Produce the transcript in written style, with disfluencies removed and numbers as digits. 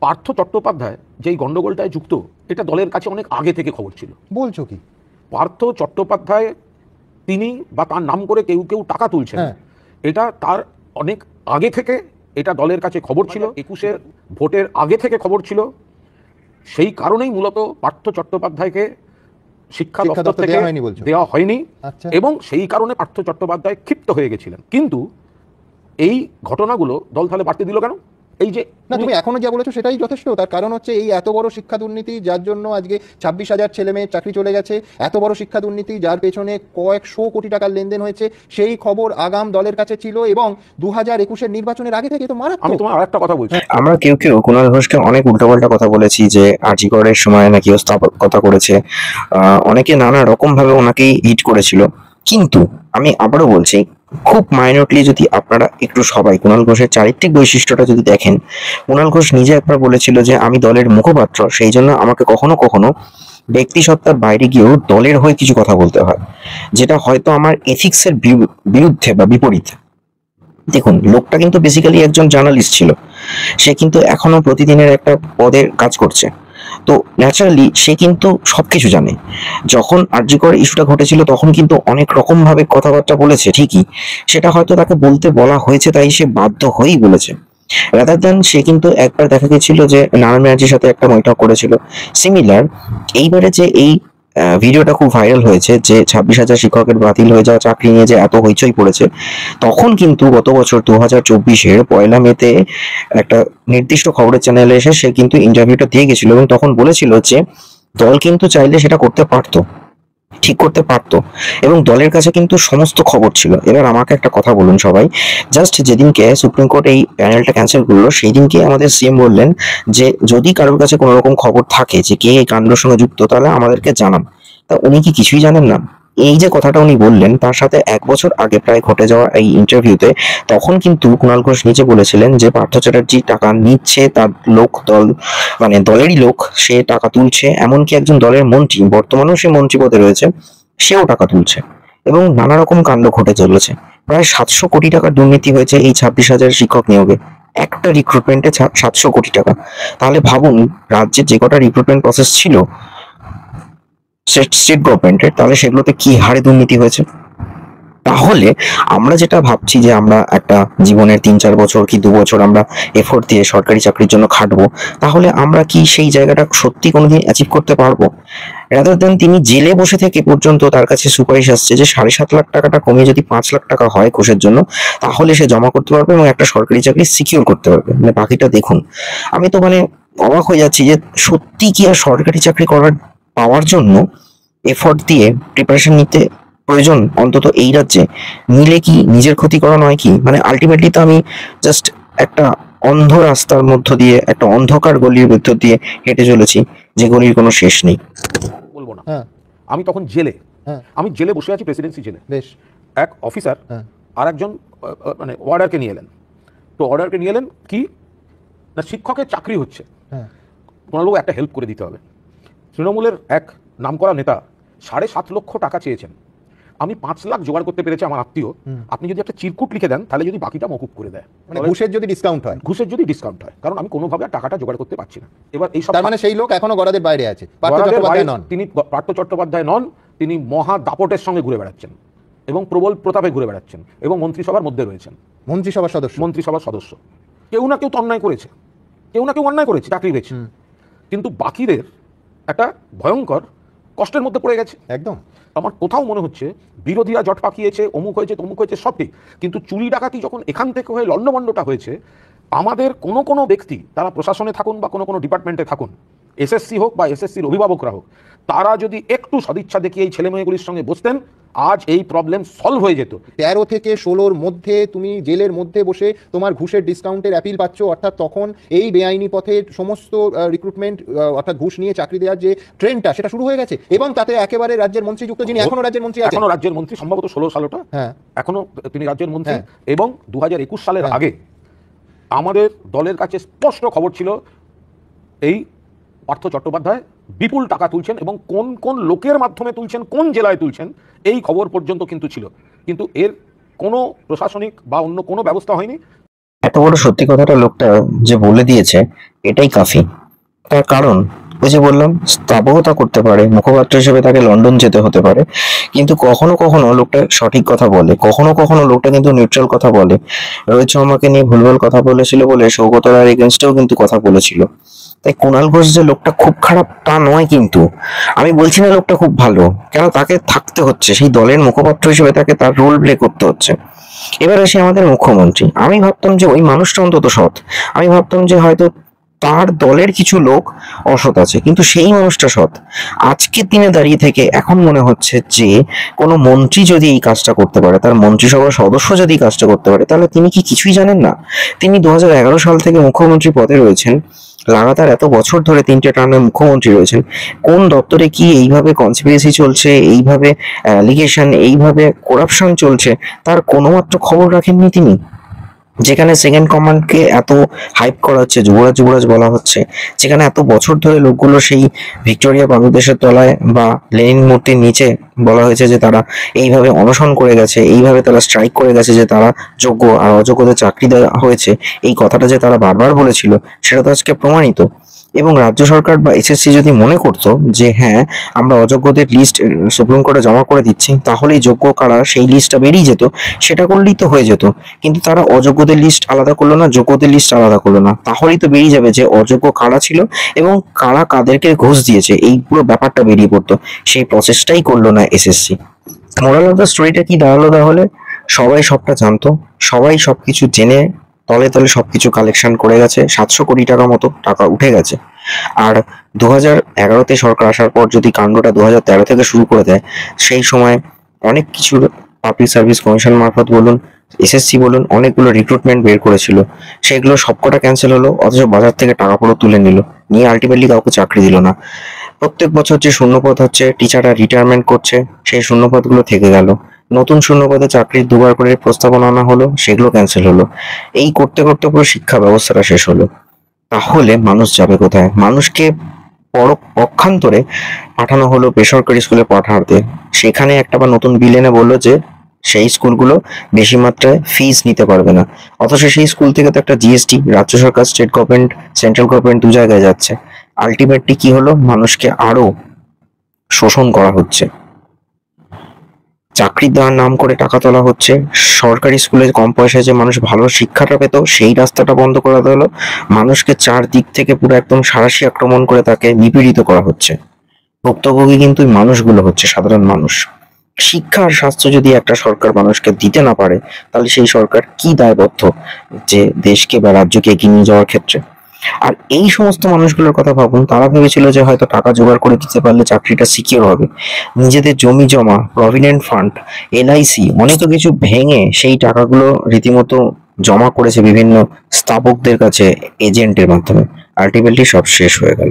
পার্থ চট্টোপাধ্যায় যেই গন্ডগোলটায় যুক্ত, এটা দলের কাছে অনেক আগে থেকে খবর ছিল। বলছো কি? পার্থ চট্টোপাধ্যায় তিনি বা তার নাম করে কেউ কেউ টাকা তুলছেন, এটা তার অনেক আগে থেকে এটা দলের কাছে খবর ছিল। 21-এর ভোটের আগে থেকে খবর ছিল। সেই কারণেই মূলত পার্থ চট্টোপাধ্যায়কে শিক্ষা দপ্তর থেকে দেওয়া হয়নি এবং সেই কারণে পার্থ চট্টোপাধ্যায় ক্ষিপ্ত হয়ে গেছিলেন। কিন্তু এই ঘটনাগুলো দল তাহলে বাড়তে দিল কেন? এই যে না, তুমি এখনো যা বলেছো সেটাই যথেষ্ট। তার কারণ হচ্ছে এই এত বড় শিক্ষা দুর্নীতি, যার জন্য আজকে 26,000 ছেলে মেয়ের চাকরি চলে গেছে, এত বড় শিক্ষা দুর্নীতি যার পেছনে কয়েকশো কোটি টাকার লেনদেন হয়েছে, সেই খবর আগাম দলের কাছে ছিল এবং 2021-এর নির্বাচনের আগে থেকে তো মারাত্মক। আমি তোমার আরেকটা কথা বলছি, আমরা কেউ কুণাল ঘোষকে অনেক উল্টোপাল্টা কথা বলেছি যে আরজি করের সময় নাকি ও কথা করেছে, অনেকে নানা রকম ভাবে ওনাকেই হিট করেছিল। কিন্তু আমি আবারও বলছি, খুব মাইনরলি যদি আপনারা একটু সবাই কুণাল ঘোষের চারিত্রিক বৈশিষ্ট্যটা যদি দেখেন, কুণাল ঘোষ নিজে একবার বলেছিল যে আমি দলের মুখপাত্র, সেই জন্য আমাকে কখনো কখনো ব্যক্তি সত্তার বাইরে গিয়েও দলের হয়ে কিছু কথা বলতে হয়, যেটা হয়তো আমার এথিক্সের বিরুদ্ধে বা বিপরীত। দেখুন, লোকটা কিন্তু বেসিক্যালি একজন জার্নালিস্ট ছিল, সে কিন্তু এখনো প্রতিদিনের একটা পদের কাজ করছে, তো ন্যাচারালি সে কিন্তু সবকিছু জানে। যখন আরজি কর ইস্যুটা ঘটেছিল তখন কিন্তু অনেক রকম ভাবে কথাবার্তা বলেছে, ঠিকই, সেটা হয়তো তাকে বলতে বলা হয়েছে তাই সে বাধ্য হয়েই বলেছে। রাদার দ্যান সে কিন্তু একবার দেখা গেছিল যে নারায়ণ ব্যানার্জির সাথে একটা বৈঠক করেছিল। সিমিলার এইবারে যে এই ভিডিওটা খুব ভাইরাল হয়েছে যে 26,000 শিক্ষকের বাতিল হয়ে যাওয়া চাকরি নিয়ে যে এত হইচই পড়েছে, তখন কিন্তু গত বছর 2024-এর 1 মেতে একটা নির্দিষ্ট খবরের চ্যানেলে এসে সে কিন্তু ইন্টারভিউটা দিয়ে গেছিল এবং তখন বলেছিল যে দল কিন্তু চাইলে সেটা করতে পারতো, ঠিক করতে পারতো, এবং দলের কাছে কিন্তু সমস্ত খবর ছিল। এবার আমাকে একটা কথা বলুন সবাই, জাস্ট যেদিনকে সুপ্রিম কোর্ট এই প্যানেলটা ক্যান্সেল করলো সেই দিনকে আমাদের সিএম বললেন যে যদি কারোর কাছে কোনো রকম খবর থাকে যে কে এই কাণ্ডের সঙ্গে যুক্ত তাহলে আমাদেরকে জানান। তা উনি কি কিছুই জানেন না? এই যে কথাটা উনি বললেন তার সাথে 1 বছর আগে প্রায় ঘটে যাওয়া এই ইন্টারভিউতে তখন কিন্তু কুণাল ঘোষ নিজে বলেছিলেন যে পার্থ চ্যাটার্জি টাকা নিচ্ছে, তার লোক, দল মানে দলেরই লোক, সে টাকা তুলছে, এমনকি একজন দলের মন্ত্রী, বর্তমানেও সে মন্ত্রী পদে রয়েছে, সেও টাকা তুলছে এবং নানা রকম কাণ্ড ঘটে চলেছে। প্রায় 700 কোটি টাকার দুর্নীতি হয়েছে এই 26,000 শিক্ষক নিয়োগে, একটা রিক্রুটমেন্টে 700 কোটি টাকা। তাহলে ভাবুন, রাজ্যের যে কটা রিক্রুটমেন্ট প্রসেস ছিল স্টেট গভর্নমেন্টের, তাহলে সেগুলোতে কি হারে দুর্নীতি হয়েছে। তাহলে আমরা যেটা ভাবছি যে আমরা একটা জীবনের 3-4 বছর কি 2 বছর আমরা এফোর্ট দিয়ে সরকারি চাকরির জন্য খাটবো, তাহলে আমরা কি সেই জায়গাটা সত্যি কোনোদিন অ্যাচিভ করতে পারবো? রাদার দেন তিনি জেলে বসে থেকে পর্যন্ত তার কাছে সুপারিশ আসছে যে 7.5 লাখ টাকাটা কমিয়ে যদি 5 লাখ টাকা হয় ঘুষের জন্য, তাহলে সে জমা করতে পারবে এবং একটা সরকারি চাকরি সিকিউর করতে পারবে। মানে বাকিটা দেখুন, আমি তো মানে অবাক হয়ে যাচ্ছি যে সত্যি কি আর সরকারি চাকরি পাওয়ার জন্য এফোর্ট দিয়ে প্রিপারেশন নিতে প্রয়োজন অন্তত এই রাজ্যে? নিলে কি নিজের ক্ষতি করা নয় কি? মানে আলটিমেটলি তো আমি জাস্ট একটা অন্ধ রাস্তার মধ্য দিয়ে, একটা অন্ধকার গলির মধ্য দিয়ে হেঁটে চলেছি, যে গলির কোনো শেষ নেই। বলবো না, আমি তখন জেলে, আমি জেলে বসে আছি, প্রেসিডেন্সি জেলে। বেশ, এক অফিসার আর একজন মানে অর্ডারকে নিয়ে এলেন। তো অর্ডারকে নিয়ে এলেন কি না, শিক্ষকের চাকরি হচ্ছে, তোমার একটা হেল্প করে দিতে হবে। তৃণমূলের এক নামকরা নেতা 7.5 লক্ষ টাকা চেয়েছেন, আমি 5 লাখ জোগাড় করতে পেরেছি আমার আত্মীয়। আপনি যদি একটা চিরকুট লিখে দেন তাহলে যদি বাকিটা মকুব করে দেয়, মানে ঘুষের যদি ডিসকাউন্ট হয়, কারণ আমি কোনোভাবে টাকাটা জোগাড় করতে পারছি না। এবার এই সব, তার মানে সেই লোক এখনো গরাদের বাইরে আছে। তিনি পার্থ চট্টোপাধ্যায় নন, তিনি মহা দাপটের সঙ্গে ঘুরে বেড়াচ্ছেন এবং প্রবল প্রতাপে ঘুরে বেড়াচ্ছেন এবং মন্ত্রিসভার মধ্যে রয়েছেন, মন্ত্রিসভার সদস্য। কেউ না কেউ তো অন্যায় করেছে, চাকরি পেয়েছে, কিন্তু বাকিদের একটা ভয়ঙ্কর কষ্টের মধ্যে পড়ে গেছে। একদম আমার কোথাও মনে হচ্ছে বিরোধীরা জট পাকিয়েছে, অমুক হয়েছে তমুক হয়েছে, সব ঠিক, কিন্তু চুরি ডাকাতি যখন এখান থেকে হয়ে লণ্ডভণ্ডটা হয়েছে, আমাদের কোনো ব্যক্তি, তারা প্রশাসনে থাকুন বা কোনো ডিপার্টমেন্টে থাকুন, এসএসসি হোক বা এসএসসির অভিভাবকরা হোক, তারা যদি একটু সদিচ্ছা দেখিয়ে এই ছেলেমেয়েগুলির সঙ্গে বসতেন, আজ এই প্রবলেম সলভ হয়ে যেত। 13 থেকে 16-র মধ্যে তুমি জেলের মধ্যে বসে তোমার ঘুষের ডিসকাউন্টের অ্যাপিল পাচ্ছ, অর্থাৎ তখন এই বেআইনি পথে সমস্ত রিক্রুটমেন্ট অর্থাৎ ঘুষ নিয়ে চাকরি দেওয়ার যে ট্রেন্ডটা সেটা শুরু হয়ে গেছে এবং তাতে একেবারে রাজ্যের মন্ত্রী যুক্ত, যিনি এখনো রাজ্যের মন্ত্রী আছেন, এখনো রাজ্যের মন্ত্রী, সম্ভবত 16 সালটা এখনো তিনি রাজ্যের মন্ত্রী। এবং 2021 সালের আগে আমাদের দলের কাছে স্পষ্ট খবর ছিল এই পার্থ চট্টোপাধ্যায় বিপুল টাকা তুলছেন এবং কোন কোন লোকের মাধ্যমে তুলছেন, কোন জেলায় তুলছেন, এই খবর পর্যন্ত কিন্তু ছিল, কিন্তু এর কোনো প্রশাসনিক বা অন্য কোনো ব্যবস্থা হয়নি। বড় সত্যি কথাটা লোকটা যে বলে দিয়েছে এটাই কাফি। তার কারণ ওই যে বললাম, স্থাপকতা করতে পারে, মুখপাত্র হিসেবে তাকে লন্ডন যেতে হতে পারে, কিন্তু কখনো কখনো লোকটা সঠিক কথা বলে, কখনো কখনো লোকটা কিন্তু নিউট্রাল কথা বলে। রোহিত শর্মাকে নিয়ে ভুলভাল কথা বলেছিল বলে সৌগত রায়ের এগেনস্টেও কিন্তু কথা বলেছিল। তাই কুণাল ঘোষ যে লোকটা খুব খারাপ তা নয়, কিন্তু আমি বলছি না লোকটা খুব ভালো, কেন তাকে থাকতে হচ্ছে সেই দলের মুখপাত্র হিসেবে, তাকে তার রোল প্লে করতে হচ্ছে। এবার আসি আমাদের মুখ্যমন্ত্রী। আমি ভাবতাম যে ওই মানুষটা অন্তত সৎ, আমি ভাবতাম যে হয়তো তার দলের কিছু লোক অসৎ আছে, কিন্তু সেই মানুষটা সৎ। আজকের দিনে দাঁড়িয়ে থেকে এখন মনে হচ্ছে যে কোনো মন্ত্রী যদি এই কাজটা করতে পারে, তার মন্ত্রিসভার সদস্য যদি এই কাজটা করতে পারে, তাহলে তিনি কি কিছুই জানেন না? তিনি 2011 সাল থেকে মুখ্যমন্ত্রী পদে রয়েছেন, লাগাতার এত বছর ধরে 3টে টার্মে মুখ্যমন্ত্রী রয়েছেন। কোন দপ্তরে কি এইভাবে কনস্পিরেসি চলছে, এইভাবে অ্যালিগেশন, এইভাবে করাপশন চলছে, তার কোনো মাত্র খবর রাখেননি তিনি। যেখানে সেকেন্ড কমান্ডকে এত হাইপ করা হচ্ছে, যুবরাজ যুবরাজ বলা হচ্ছে, যেখানে এত বছর ধরে লোকগুলো সেই ভিক্টোরিয়া পাদদেশের তলায় বা লেনিন মূর্তির নিচে বলা হয়েছে যে তারা এইভাবে অনশন করে গেছে, এইভাবে তারা স্ট্রাইক করে গেছে যে তারা যোগ্য, আর অযোগ্যদের চাকরি দেওয়া হয়েছে, এই কথাটা যে তারা বারবার বলেছিল সেটা তো আজকে প্রমাণিত। এবং রাজ্য সরকার বা এসএসসি যদি মনে করতো যে হ্যাঁ আমরা অযোগ্যদের লিস্ট সুপ্রিম কোর্টে জমা করে দিচ্ছি, তাহলেই যোগ্য কারা সেই লিস্টটা বেরিয়ে যেত, সেটা করলেই তো হয়ে যেত। কিন্তু তারা অযোগ্যদের লিস্ট আলাদা করলো না, যোগ্যদের লিস্ট আলাদা করলো না, তাহলেই তো বেরিয়ে যাবে যে অযোগ্য কারা ছিল এবং কারা কাদেরকে ঘুষ দিয়েছে, এই পুরো ব্যাপারটা বেরিয়ে পড়তো। সেই প্রসেসটাই করলো না এসএসসি। মোরাল অফ দ্য স্টোরিটা কি দাঁড়ালো তাহলে? সবাই সবটা জানতো, সবাই সবকিছু জেনে তলে তলে সবকিছু কালেকশন করে গেছে, 700 কোটি টাকা মতো টাকা উঠে গেছে। আর 2011-তে সরকার আসার পর যদি কাণ্ডটা 2013 থেকে শুরু করে দেয়, সেই সময় অনেক কিছুর পাবলিক সার্ভিস কমিশন মারফত বলুন, এসএসসি বলুন, অনেকগুলো রিক্রুটমেন্ট বের করেছিল, সেগুলো সবকটা ক্যান্সেল হলো, অথচ বাজার থেকে টাকা পুরো তুলে নিল, নিয়ে আলটিমেটলি কাউকে চাকরি দিল না। প্রত্যেক বছর যে শূন্যপদ হচ্ছে, টিচাররা রিটায়ারমেন্ট করছে, সেই শূন্যপদগুলো থেকে গেল, নতুন শূন্যপদে চাকরির 2বার করে প্রস্তাবনা আনা হলো, সেগুলো ক্যান্সেল হলো। এই করতে করতে পুরো শিক্ষা ব্যবস্থাটা শেষ হলো। তাহলে মানুষ যাবে কোথায়? মানুষকে পক্ষান্তরে পাঠানো হলো বেসরকারি স্কুলে পাঠাতে। সেখানে একটা বা নতুন বিল এনে বললো যে সেই স্কুলগুলো বেশি মাত্রায় ফিস নিতে পারবে না, অথচ সেই স্কুল থেকে তো একটা জিএসটি রাজ্য সরকার, স্টেট গভর্নমেন্ট, সেন্ট্রাল গভর্নমেন্ট 2 জায়গায় যাচ্ছে। আলটিমেটলি কি হলো? মানুষকে আরো শোষণ করা হচ্ছে, চাকরি দেওয়ার নাম করে টাকা তোলা হচ্ছে। সরকারি স্কুলে কম পয়সায় যে মানুষ ভালো শিক্ষাটা পেত, সেই রাস্তাটা বন্ধ করে দেওয়া হলো। মানুষকে চারদিক থেকে পুরো একদম সাঁড়াশি আক্রমণ করে তাকে নিপীড়িত করা হচ্ছে। ভুক্তভোগী কিন্তু এই মানুষগুলো হচ্ছে সাধারণ মানুষ। শিক্ষা আর স্বাস্থ্য যদি একটা সরকার মানুষকে দিতে না পারে, তাহলে সেই সরকার কি দায়বদ্ধ যে দেশকে বা রাজ্যকে এগিয়ে নিয়ে যাওয়ার ক্ষেত্রে? আর এই সমস্ত মানুষগুলোর কথা ভাবুন, তারা ভেবেছিল যে হয়তো টাকা জোগাড় করে দিতে পারলে চাকরিটা সিকিউর হবে। নিজেদের জমি জমা, প্রভিডেন্ট ফান্ড, এলআইসি, অনেক কিছু ভেঙে সেই টাকাগুলো রীতিমতো জমা করেছে বিভিন্ন স্থাপকদের কাছে এজেন্টের মাধ্যমে। আলটিমেটলি সব শেষ হয়ে গেল।